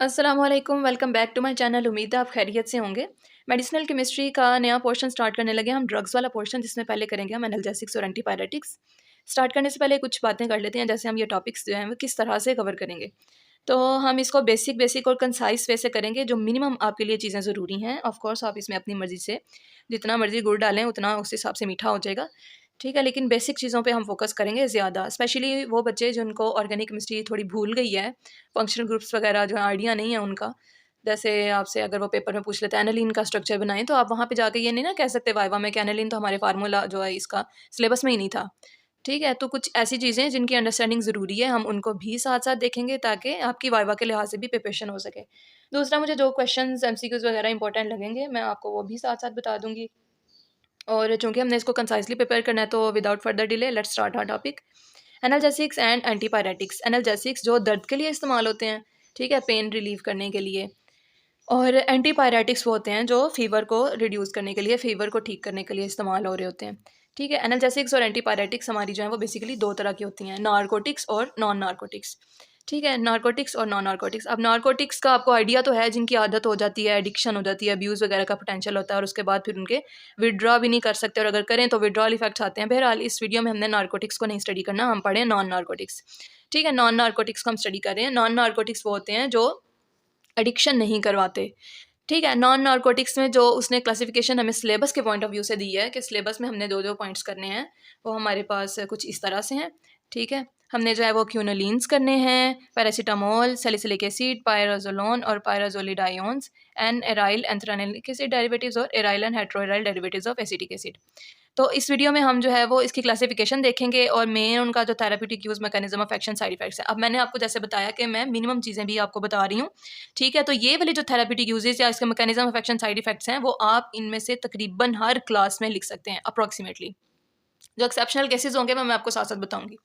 अस्सलाम वालेकुम, welcome back to my channel. उम्मीद है आप खैरियत से होंगे। मेडिसिनल केमिस्ट्री का नया पोर्शन स्टार्ट करने लगे हम, ड्रग्स वाला पोर्शन, जिसमें पहले करेंगे हम एनाल्जेसिक्स और एंटीपायरेटिक्स। स्टार्ट करने से पहले कुछ बातें कर लेते हैं, जैसे हम ये टॉपिक्स जो हैं वो किस तरह से कवर करेंगे। तो हम इसको बेसिक बेसिक और कंसाइज वे से करेंगे, जो मिनिमम आपके लिए चीज़ें ज़रूरी हैं। ऑफ कोर्स आप इसमें अपनी मर्ज़ी से जितना मर्ज़ी गुड़ डालें उतना उस हिसाब से मीठा हो जाएगा, ठीक है। लेकिन बेसिक चीज़ों पे हम फोकस करेंगे ज़्यादा, स्पेशली वो बच्चे जिनको ऑर्गेनिक केमिस्ट्री थोड़ी भूल गई है, फंक्शनल ग्रुप्स वगैरह जो है आइडिया नहीं है उनका। जैसे आपसे अगर वो पेपर में पूछ लेते हैं एनालिन का स्ट्रक्चर बनाएं, तो आप वहाँ पे जाके ये नहीं ना कह सकते वाइवा में कि एनालिन तो हमारे फार्मूला जो है इसका सिलेबस में ही नहीं था, ठीक है। तो कुछ ऐसी चीज़ें जिनकी अंडरस्टैंडिंग ज़रूरी है, हम उनको भी साथ साथ देखेंगे ताकि आपकी वाइवा के लिहाज से भी प्रिपरेशन हो सके। दूसरा, मुझे जो क्वेश्चन एमसीक्यूज वगैरह इंपॉर्टेंट लगेंगे मैं आपको वो भी साथ साथ बता दूंगी। और चूंकि हमने इसको कंसाइसली प्रिपेयर करना है, तो without further delay let's start our topic. Analgesics and antipyretics. Analgesics जो दर्द के लिए इस्तेमाल होते हैं, ठीक है, पेन रिलीव करने के लिए। और एंटीपायरेटिक्स वो होते हैं जो फ़ीवर को रिड्यूस करने के लिए, फ़ीवर को ठीक करने के लिए इस्तेमाल हो रहे होते हैं, ठीक है। एनाल्जेसिक्स और एंटीपायरेटिक्स हमारी जो है वो बेसिकली दो तरह की होती हैं, नारकोटिक्स और नॉन नारकोटिक्स, ठीक है। नारकोटिक्स और नॉन नारकोटिक्स। अब नारकोटिक्स का आपको आइडिया तो है, जिनकी आदत हो जाती है, एडिक्शन हो जाती है, अब्यूज़ वगैरह का पोटेंशियल होता है और उसके बाद फिर उनके विड्रॉ भी नहीं कर सकते, और अगर करें तो विड्रॉल इफेक्ट्स आते हैं। बहरहाल इस वीडियो में हमने नारकोटिक्स को नहीं स्टडी करना, हम पढ़ें नॉन नारकोटिक्स, ठीक है। नॉन नारकोटिक्स को हम स्टडी कर रहे हैं। नॉन नारकोटिक्स वो होते हैं जो एडिक्शन नहीं करवाते, ठीक है। नॉन नारकोटिक्स में जो उसने क्लासिफिकेशन हमें सिलेबस के पॉइंट ऑफ व्यू से दी है कि सिलेबस में हमने दो दो पॉइंट्स करने हैं, वो हमारे पास कुछ इस तरह से हैं, ठीक है। हमने जो है वो क्यूनोलिन्स करने हैं, पैरासीटामोल, सैलिसिलिक एसिड, पायराजोलोन और pyrazolidinediones, and aryl anthranilic acid derivatives और aryl and heteroaryl derivatives of acetic acid. तो इस वीडियो में हम जो है वो इसकी क्लासिफिकेशन देखेंगे और मेन उनका जो therapeutic use mechanism of action, side effects है। अब मैंने आपको जैसे बताया कि मैं मिनिमम चीज़ें भी आपको बता रही हूँ, ठीक है। तो ये वाले जो थेराप्यूटिक यूजेस या इसके mechanism of action, side effects हैं, वो आप इनमें से तकरीबन हर क्लास में लिख सकते हैं अप्रॉक्सीमेटली। जो एक्सेप्शनल केसेस होंगे मैं आपको साथ साथ बताऊंगी,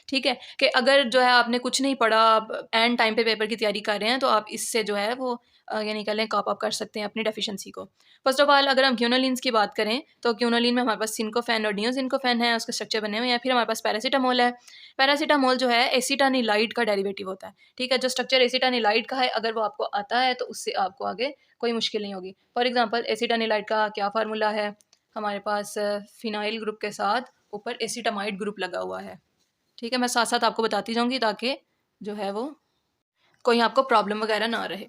ठीक है। कि अगर जो है आपने कुछ नहीं पढ़ा, आप एंड टाइम पे पेपर की तैयारी कर रहे हैं, तो आप इससे जो है वो यानी कह लें कॉप अप कर सकते हैं अपनी डेफिशिएंसी को। फर्स्ट ऑफ ऑल अगर हम क्यूनोलिन्स की बात करें, तो क्यूनोलिन में हमारे पास सिनकोफेन और नियोसिनकोफेन है, उसके स्ट्रक्चर बने हुए हैं। फिर हमारे पास पैरासीटामोल है। पैरासीटामोल जो है एसिटानिलाइड का डेरिवेटिव होता है, ठीक है। जो स्ट्रक्चर एसिटानिलाइड का है, अगर वो आपको आता है तो उससे आपको आगे कोई मुश्किल नहीं होगी। फॉर एग्जाम्पल एसिटानिलाइड का क्या फार्मूला है, हमारे पास फिनाइल ग्रुप के साथ ऊपर एसिटामाइड ग्रुप लगा हुआ है, ठीक है। मैं साथ साथ आपको बताती जाऊँगी ताकि जो है वो कोई आपको प्रॉब्लम वगैरह ना रहे,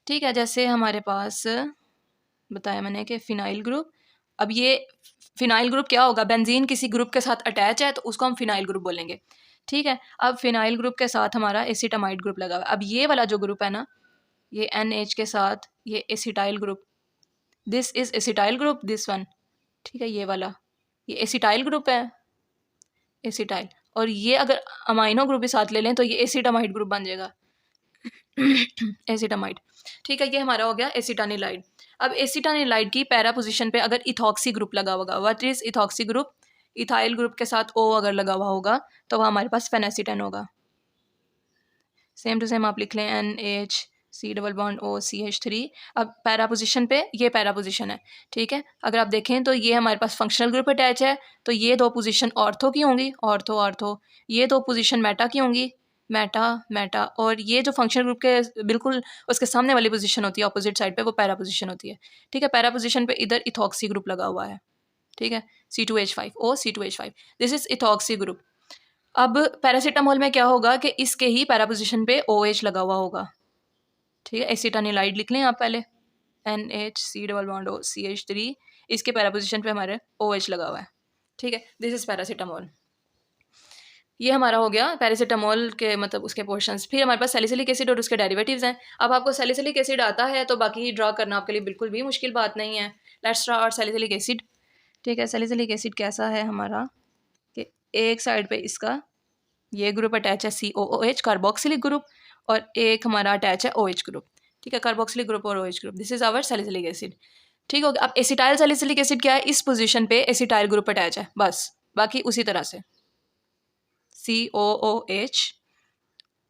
ठीक है। जैसे हमारे पास बताया मैंने कि फ़िनाइल ग्रुप, अब ये फ़िनाइल ग्रुप क्या होगा, बेंजीन किसी ग्रुप के साथ अटैच है तो उसको हम फ़िनाइल ग्रुप बोलेंगे, ठीक है। अब फ़िनाइल ग्रुप के साथ हमारा एसिटामाइड ग्रुप लगा हुआ है। अब ये वाला जो ग्रुप है ना, ये NH के साथ ये acetyl group, this is acetyl group, this one, ठीक है। ये वाला ये एसिटाइल ग्रुप है, एसिटाइल। और ये अगर अमाइनो ग्रुप भी साथ ले लें तो ये एसिटामाइड ग्रुप बन जाएगा, एसिटामाइड, ठीक है। ये हमारा हो गया एसिटानिलाइड। अब एसिटानिलाइड की पैरा पोजीशन पे अगर इथॉक्सी ग्रुप लगा होगा, what is ethoxy group, ethyl group के साथ O अगर लगा हुआ होगा तो वह हमारे पास फेनेसिटन होगा। सेम टू सेम आप लिख लें NH डबल बॉन्ड OCH3। अब पैरा पोजीशन पे ये पैरा पोजीशन है, ठीक है। अगर आप देखें तो ये हमारे पास फंक्शनल ग्रुप अटैच है, तो ये दो पोजीशन ऑर्थो की होंगी, ऑर्थो ऑर्थो। ये दो पोजीशन मेटा की होंगी, मेटा मेटा। और ये जो फंक्शनल ग्रुप के बिल्कुल उसके सामने वाली पोजीशन होती है ऑपोजिट साइड पे, वो पैरा पोजीशन होती है, ठीक है। पैरा पोजीशन पे इधर इथॉक्सी ग्रुप लगा हुआ है, ठीक है, C2H5 OC2H5, this is ethoxy group. अब पैरासीटामोल में क्या होगा कि इसके ही पैरा पोजीशन पे OH लगा हुआ होगा, ठीक है। एसिटानिलाइड लिख लें आप पहले, NH डबल बॉन्ड OCH3, इसके पैरा पोजीशन पे हमारे OH लगा हुआ है, ठीक है। This is paracetamol. ये हमारा हो गया पैरासीटामोल के मतलब उसके पोर्शंस। फिर हमारे पास सैलिसिलिक एसिड और उसके डेरिवेटिव्स हैं। अब आपको सैलिसिलिक एसिड आता है तो बाकी ड्रा करना आपके लिए बिल्कुल भी मुश्किल बात नहीं है। लेट्स ड्रा और सैलिसिलिक एसिड, ठीक है। सैलिसिलिक एसिड कैसा है हमारा कि एक साइड पे इसका ये ग्रुप अटैच है COOH कार्बोक्सिलिक ग्रुप, और एक हमारा अटैच है OH ग्रुप, ठीक है, कार्बोक्सिलिक ग्रुप और OH group. This is our salicylic acid, ठीक हो गया। अब एसिटाइल सैलिसिलिक एसिड क्या है, इस पोजीशन पे एसिटाइल ग्रुप अटैच है, बस बाकी उसी तरह से COOH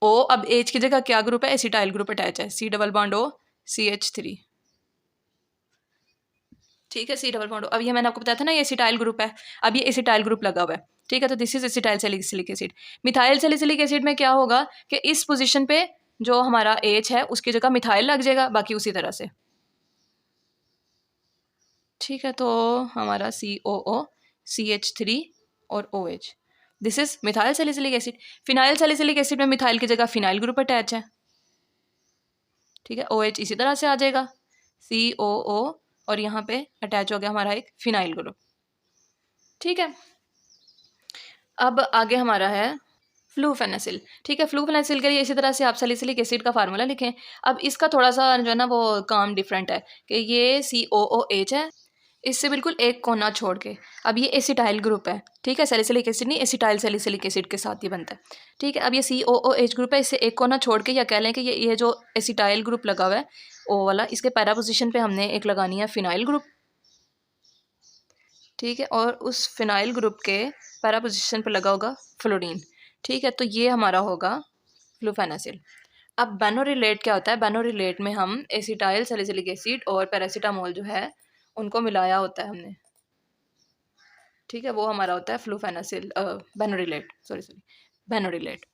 O। अब H की जगह क्या ग्रुप है, एसिटाइल ग्रुप अटैच है, C double bond O CH3, ठीक है, C डबल बॉन्ड O। अब ये मैंने आपको बताया था ना ये एसिटाइल ग्रुप है, अब ये एसिटाइल ग्रुप लगा हुआ है, ठीक है। तो this is acetyl salicylic acid. Methyl salicylic acid में क्या होगा कि इस पोजीशन पे जो हमारा H है उसकी जगह मिथाइल लग जाएगा, बाकी उसी तरह से। ठीक है, तो हमारा COO CH3 और OH, this is methyl salicylic acid. Phenyl salicylic acid में मिथाइल की जगह फिनाइल ग्रुप अटैच है। ठीक है, OH इसी तरह से आ जाएगा COO और यहाँ पे अटैच हो गया हमारा एक फिनाइल ग्रुप। ठीक है, अब आगे हमारा है फ्लूफेनेसिल। ठीक है, फ्लूफेनेसिल के लिए इसी तरह से आप सैलिसिलिक एसिड का फार्मूला लिखें। अब इसका थोड़ा सा जो है ना वो काम डिफरेंट है कि ये COOH है, इससे बिल्कुल एक कोना छोड़ के। अब ये एसिटाइल ग्रुप है, ठीक है, सैलिसिलिक एसिड नहीं, एसिटाइल सैलिसिलिक एसिड के साथ ये बनता है। ठीक है, अब ये COOH ग्रुप है, इससे एक कोना छोड़ के या कह लें कि ये जो एसिटाइल ग्रुप लगा हुआ है O वाला, इसके पैरा पोजिशन पे हमने एक लगानी है फिनाइल ग्रुप। ठीक है, और उस फिनाइल ग्रुप के पैरा पोजिशन पे लगा होगा फ्लोरीन। ठीक है, तो ये हमारा होगा फ्लूफेनेसिल। अब बेनोरिलेट क्या होता है? बेनोरिलेट में हम एसिटाइल सैलिसिलिक एसिड और पैरासीटामोल जो है उनको मिलाया होता है हमने। ठीक है, वो हमारा होता है फ्लूफेनेसिल बेनोरिलेट, सॉरी बेनोरिलेट।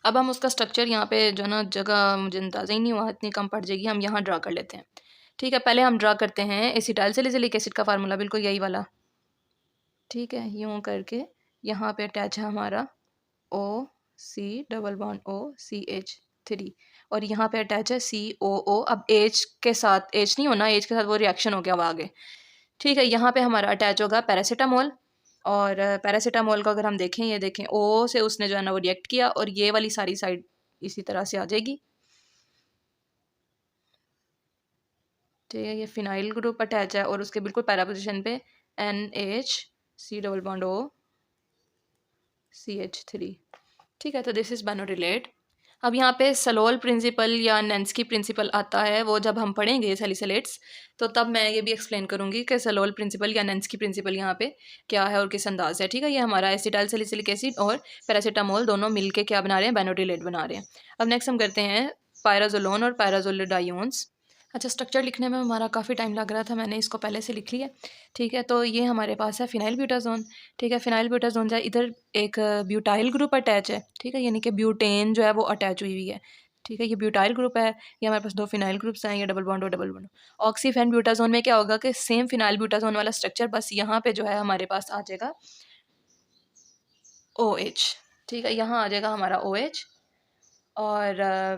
अब हम उसका स्ट्रक्चर यहाँ पे जो ना जगह मुझे अंदाज़ा ही नहीं हुआ, इतनी कम पड़ जाएगी, हम यहाँ ड्रा कर लेते हैं। ठीक है, पहले हम ड्रा करते हैं एसिटाइल सैलिसिलिक एसिड का फार्मूला, बिल्कुल यही वाला। ठीक है, यूँ करके यहाँ पे अटैच है हमारा OC डबल बॉन्ड OCH3 और यहाँ पे अटैच है COO। अब H के साथ, H नहीं होना, H के साथ वो रिएक्शन हो गया वो आगे। ठीक है, यहाँ पे हमारा अटैच होगा पैरासीटामोल, और पैरासीटामोल को अगर हम देखें, ये देखें O से उसने जो है ना वो रिएक्ट किया और ये वाली सारी साइड इसी तरह से आ जाएगी। ठीक है, ये फिनाइल ग्रुप अटैच है और उसके बिल्कुल पैरा पोजिशन पे NHC डबल बॉन्ड OCH3। ठीक है, तो दिस इज़ बेनोरिलेट। अब यहाँ पे सलोल प्रिंसिपल या नेंस्की प्रिंसिपल आता है, वो जब हम पढ़ेंगे सैलिसिलेट्स तो तब मैं ये भी एक्सप्लेन करूँगी कि सलोल प्रिंसिपल या नेंस्की प्रिंसिपल यहाँ पे क्या है और किस अंदाज है। ठीक है, ये हमारा एसिटाइल सैलिसिलिक एसिड और पैरासीटामोल दोनों मिलके क्या बना रहे हैं? बेनोरिलेट बना रहे हैं। अब नेक्स्ट हम करते हैं पायराजोलोन और पायराजोलिडाइंस। अच्छा, स्ट्रक्चर लिखने में हमारा काफ़ी टाइम लग रहा था, मैंने इसको पहले से लिख लिया। ठीक है, तो ये हमारे पास है फिनाइल ब्यूटाजोन। ठीक है, फिनाइल ब्यूटाजोन जो है, इधर एक ब्यूटाइल ग्रुप अटैच है। ठीक है, यानी कि ब्यूटेन जो है वो अटैच हुई हुई है। ठीक है, ये ब्यूटाइल ग्रुप है, ये हमारे पास दो फिनाइल ग्रुप्स हैं, ये डबल बॉन्ड और डबल बॉन्ड। ऑक्सीफेन ब्यूटाजोन में क्या होगा कि सेम फिनाइल ब्यूटाजोन वाला स्ट्रक्चर, बस यहाँ पे जो है हमारे पास आ जाएगा OH। ठीक है, यहाँ आ जाएगा हमारा OH, और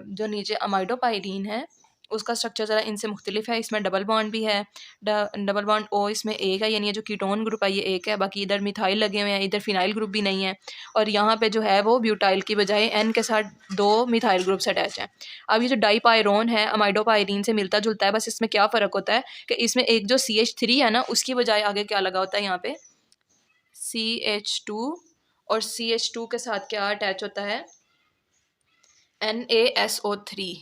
जो नीचे अमाइडोपाइरीन है उसका स्ट्रक्चर ज़रा इनसे मुख्तलिफ है। इसमें डबल बॉन्ड भी है, डबल बॉन्ड O इसमें एक है, यानी ये जो कीटोन ग्रुप है ये एक है, बाकी इधर मिथाइल लगे हुए हैं, इधर फिनाइल ग्रुप भी नहीं है, और यहाँ पे जो है वो ब्यूटाइल की बजाय N के साथ दो मिथाइल ग्रुप्स अटैच हैं। अब ये जो डाईपायरोन है अमाइडोपाइरीन से मिलता जुलता है, बस इसमें क्या फ़र्क होता है कि इसमें एक जो CH3 है ना उसकी बजाय आगे क्या लगा होता है यहाँ पे CH2, और CH2 के साथ क्या अटैच होता है? NaSO3।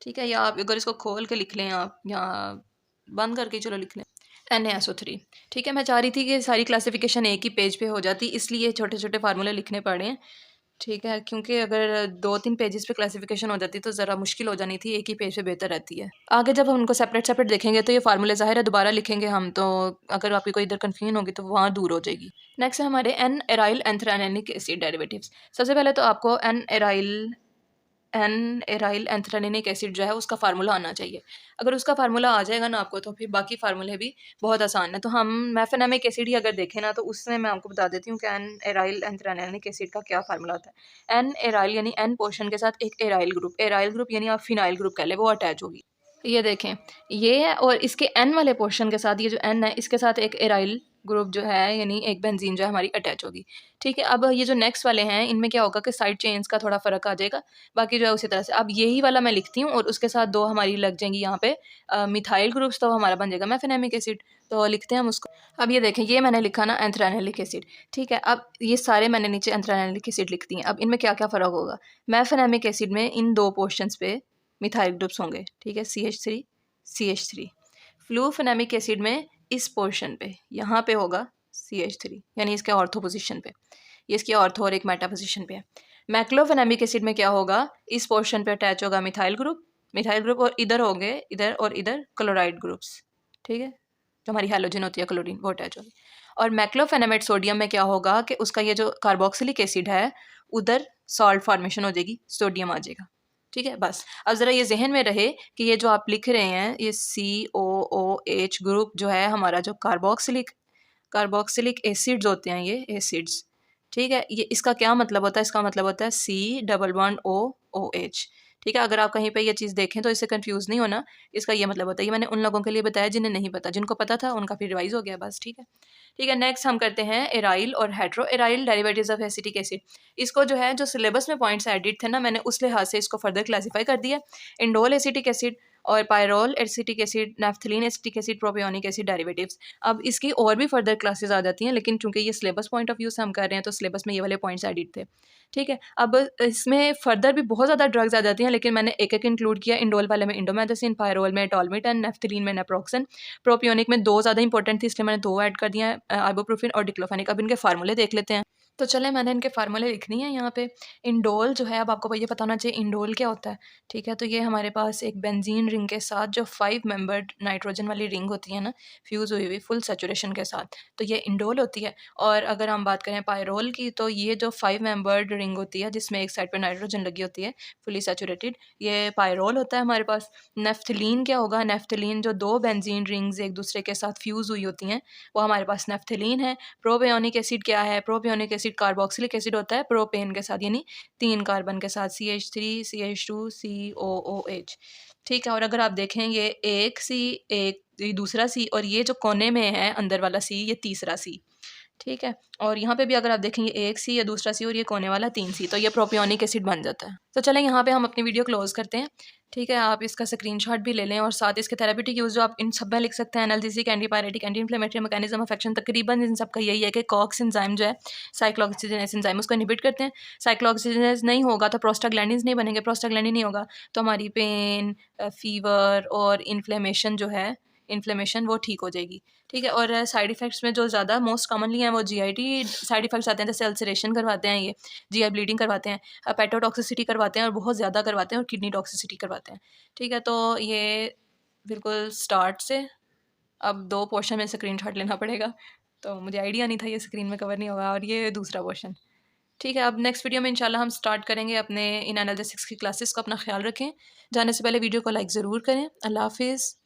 ठीक है, या आप अगर इसको खोल के लिख लें, आप यहाँ बंद करके चलो लिख लें NaSO3। ठीक है, मैं चाह रही थी कि सारी क्लासिफिकेशन एक ही पेज पे हो जाती, इसलिए छोटे छोटे फार्मूले लिखने पड़े हैं। ठीक है, क्योंकि अगर 2-3 पेजेस पे क्लासिफिकेशन हो जाती तो ज़रा मुश्किल हो जानी थी, एक ही पेज पे बेहतर रहती है। आगे जब हम उनको सेपरेट सेपरेट देखेंगे तो ये फार्मूले ज़ाहिर है दोबारा लिखेंगे हम, तो अगर आपकी कोई इधर कन्फ्यूजन होगी तो वहाँ दूर हो जाएगी। नेक्स्ट है हमारे एन एराइल एंथ्रानिक एसिड डेरिवेटिव्स। सबसे पहले तो आपको एन एराइल एंथ्रानिक एसिड जो है उसका फार्मूला आना चाहिए। अगर उसका फार्मूला आ जाएगा ना आपको, तो फिर बाकी फार्मूले भी बहुत आसान है। तो हम मेफेनेमिक एसिड ही अगर देखें ना, तो उसमें मैं आपको बता देती हूँ कि एन एराइल एंथ्रानिक एसिड का क्या फार्मूला होता है। एन एराइल यानी एन पोर्शन के साथ एक एराइल ग्रुप यानी आप फिनाइल ग्रुप कह ले, वो अटैच होगी। ये देखें, ये है, और इसके एन वाले पोर्शन के साथ ये जो एन है इसके साथ एक एराइल ग्रुप जो है यानी एक बेंजीन जो है हमारी अटैच होगी। ठीक है, अब ये जो नेक्स्ट वाले हैं इनमें क्या होगा कि साइड चेन्स का थोड़ा फ़र्क आ जाएगा, बाकी जो है उसी तरह से। अब यही वाला मैं लिखती हूँ और उसके साथ दो हमारी लग जाएंगी यहाँ पे मिथाइल ग्रुप्स, तो हमारा बन जाएगा मेफेनेमिक एसिड। तो लिखते हैं हम उसको। अब ये देखें, ये मैंने लिखा ना एंथ्रानिक एसिड। ठीक है, अब ये सारे मैंने नीचे एंथ्रानिक एसिड लिख दिए। अब इनमें क्या क्या फ़र्क होगा? मेफेनेमिक एसिड में इन दो पोर्शंस पे मिथाइल ग्रुप्स होंगे। ठीक है, CH3 फ्लूफेनेमिक एसिड में इस पोर्शन पे यहाँ पे होगा CH3 यानी इसके ऑर्थो पोजीशन पे, ये इसकी ऑर्थो और एक मेटा पोजीशन पे है। मैक्लोफेनेमिक एसिड में क्या होगा? इस पोर्शन पे अटैच होगा मिथाइल ग्रुप और इधर होंगे, इधर और इधर क्लोराइड ग्रुप्स। ठीक है, जो हमारी हैलोजन होती है क्लोरीन, वो अटैच होगी। और मैक्लोफेनेमेट सोडियम में क्या होगा कि उसका ये जो कार्बोक्सिलिक एसिड है उधर सॉल्ट फॉर्मेशन हो जाएगी, सोडियम आ जाएगा। ठीक है बस। अब ज़रा ये ज़हन में रहे कि ये जो आप लिख रहे हैं ये COOH ग्रुप जो है हमारा जो कार्बोक्सिलिक एसिड्स होते हैं ये एसिड्स, ठीक है? ये इसका क्या मतलब होता है? इसका मतलब होता है C डबल बॉन्ड OOH, ठीक है? अगर आप कहीं पे ये चीज़ देखें तो इससे कन्फ्यूज़ नहीं होना, इसका ये मतलब होता है। ये मैंने उन लोगों के लिए बताया जिन्हें नहीं पता, जिनको पता था उनका फिर रिवाइज़ हो गया बस, ठीक है? ठीक है, नेक्स्ट हम करते हैं एराइल और hetero aryl derivatives of acetic acid. इसको जो है जो सिलेबस में पॉइंट्स एडिट थे ना, मैंने उस लिहाज से इसको फर्दर क्लासीफाई कर दिया। इंडोल एसिटिक एसिड और pyrrole acetic acid, naphthalene acetic acid, propionic acid derivatives. अब इसकी और भी फर्दर क्लासेस आ जाती हैं, लेकिन चूंकि ये सिलेबस पॉइंट ऑफ व्यू से हम कर रहे हैं तो सिलेबस में ये वाले पॉइंट्स एडिट थे, ठीक है? अब इसमें फर्दर भी बहुत ज़्यादा ड्रग्स आ जाती हैं, लेकिन मैंने एक एक इंक्लूड किया। इंडोल वाले में इंडोमेथासिन, पायरोल में टॉलमिटन, नैफ्थलीन में नेप्रोक्सन, प्रोपियोनिक में दो ज़्यादा इंपॉर्टेंट थी इसलिए मैंने दो ऐड कर दिया है, आइबुप्रोफेन और डिक्लोफेनिक। अब इनके फार्मूले देख लेते हैं। तो चलें, मैंने इनके फार्मूले लिखनी है यहाँ पे। इंडोल जो है, अब आपको ये पता होना चाहिए इंडोल क्या होता है, ठीक है? तो ये हमारे पास एक बेंजीन रिंग के साथ जो 5 मेंबर्ड नाइट्रोजन वाली रिंग होती है ना, फ्यूज़ हुई हुई फुल सैचुरेशन के साथ, तो ये इंडोल होती है। और अगर हम बात करें पायरोल की, तो ये जो 5 मेंबर्ड रिंग होती है जिसमें एक साइड पे नाइट्रोजन लगी होती है फुली सैचुरेटेड, ये पायरोल होता है हमारे पास। नेफ्थलीन क्या होगा? नेफ्थलीन जो दो बेंजीन रिंग्स एक दूसरे के साथ फ्यूज़ हुई होती हैं, वो हमारे पास नेफ्थलीन है। प्रोपियोनिक एसिड क्या है? प्रोपियोनिक एसिड कार्बोक्सिलिक एसिड होता है प्रोपेन के साथ, यानी 3 कार्बन के साथ, CH3 CH2 COOH, ठीक है? और अगर आप देखें ये एक C, एक ये दूसरा C, और ये जो कोने में है अंदर वाला C, ये तीसरा C, ठीक है? और यहाँ पे भी अगर आप देखेंगे एक सी या दूसरा सी और ये कोने वाला 3 सी, तो ये प्रोपियोनिक एसिड बन जाता है। तो चलें यहाँ पे हम अपनी वीडियो क्लोज करते हैं, ठीक है? आप इसका स्क्रीनशॉट भी ले लें और साथ इसके थेरेप्यूटिक यूज़ जो आप इन सब में लिख सकते हैं, analgesic, antipyretic, anti inflammatory, mechanism of action, तकरीबन इन सब का यही है कि कॉक्स एंजाइम जो है साइक्लोऑक्सीजनेस एंजाइम उसको इनहिबिट करते हैं। साइक्लोऑक्सीजनेस नहीं होगा तो प्रोस्टाग्लैंडिन्स नहीं बनेंगे, प्रोस्टाग्लैंडिन नहीं होगा तो हमारी पेन, फीवर और इन्फ्लेमेशन जो है, इन्फ्लेमेशन वो ठीक हो जाएगी, ठीक है? और साइड इफ़ेक्ट्स में जो ज़्यादा मोस्ट कॉमनली हैं वो GIT साइड इफ़ेक्ट्स आते हैं, जैसे अल्सरेशन करवाते हैं, ये GI ब्लीडिंग करवाते हैं, हेपेटोटॉक्सिसिटी करवाते हैं और बहुत ज़्यादा करवाते हैं, और किडनी टॉक्सिसिटी करवाते हैं, ठीक है? तो ये बिल्कुल स्टार्ट से अब 2 पोर्शन में स्क्रीनशॉट लेना पड़ेगा, तो मुझे आइडिया नहीं था ये स्क्रीन में कवर नहीं होगा, और ये दूसरा पोर्शन, ठीक है? अब नेक्स्ट वीडियो में इंशाल्लाह हम स्टार्ट करेंगे अपने इन एनालिसिस की क्लासेस को। अपना ख्याल रखें, जाने से पहले वीडियो को लाइक ज़रूर करें। अल्लाह हाफ़िज़।